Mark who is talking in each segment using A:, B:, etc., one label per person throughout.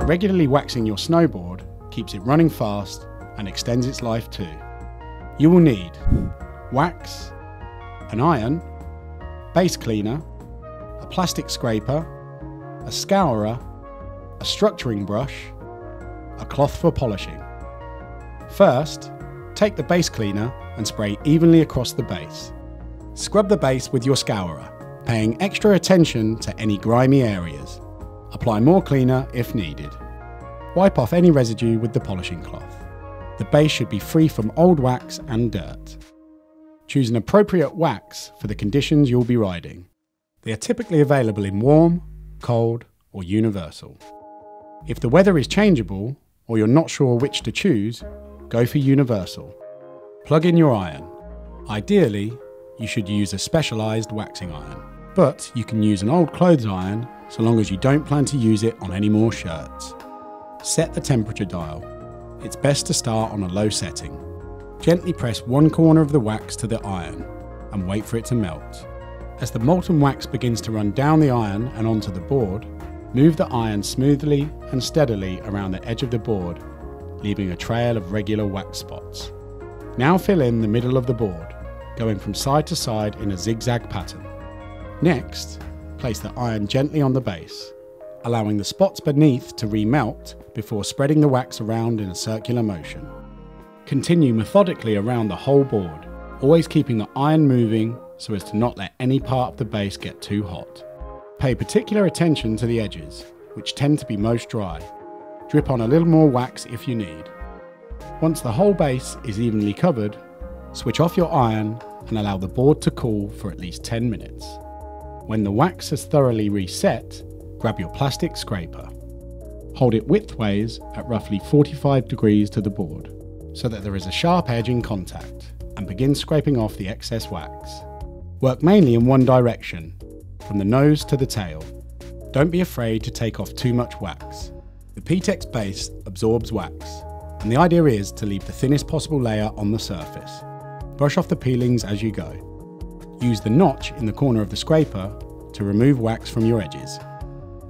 A: Regularly waxing your snowboard keeps it running fast and extends its life too. You will need wax, an iron, base cleaner, a plastic scraper, a scourer, a structuring brush, a cloth for polishing. First, take the base cleaner and spray evenly across the base. Scrub the base with your scourer, paying extra attention to any grimy areas. Apply more cleaner if needed. Wipe off any residue with the polishing cloth. The base should be free from old wax and dirt. Choose an appropriate wax for the conditions you'll be riding. They are typically available in warm, cold, or universal. If the weather is changeable, or you're not sure which to choose, go for universal. Plug in your iron. Ideally, you should use a specialised waxing iron, but you can use an old clothes iron so long as you don't plan to use it on any more shirts. Set the temperature dial. It's best to start on a low setting. Gently press one corner of the wax to the iron and wait for it to melt. As the molten wax begins to run down the iron and onto the board, move the iron smoothly and steadily around the edge of the board, leaving a trail of regular wax spots. Now fill in the middle of the board, going from side to side in a zigzag pattern. Next, place the iron gently on the base, allowing the spots beneath to remelt before spreading the wax around in a circular motion. Continue methodically around the whole board, always keeping the iron moving so as to not let any part of the base get too hot. Pay particular attention to the edges, which tend to be most dry. Drip on a little more wax if you need. Once the whole base is evenly covered, switch off your iron and allow the board to cool for at least 10 minutes. When the wax has thoroughly reset, grab your plastic scraper. Hold it widthways at roughly 45 degrees to the board, so that there is a sharp edge in contact, and begin scraping off the excess wax. Work mainly in one direction, from the nose to the tail. Don't be afraid to take off too much wax. The PTEX base absorbs wax, and the idea is to leave the thinnest possible layer on the surface. Brush off the peelings as you go. Use the notch in the corner of the scraper to remove wax from your edges.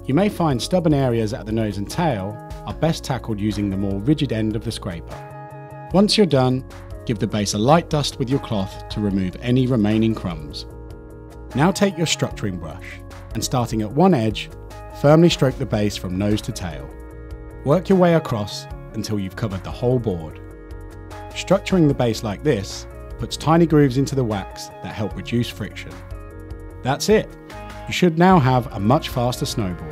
A: You may find stubborn areas at the nose and tail are best tackled using the more rigid end of the scraper. Once you're done, give the base a light dust with your cloth to remove any remaining crumbs. Now take your structuring brush and, starting at one edge, firmly stroke the base from nose to tail. Work your way across until you've covered the whole board. Structuring the base like this puts tiny grooves into the wax that help reduce friction. That's it! You should now have a much faster snowboard.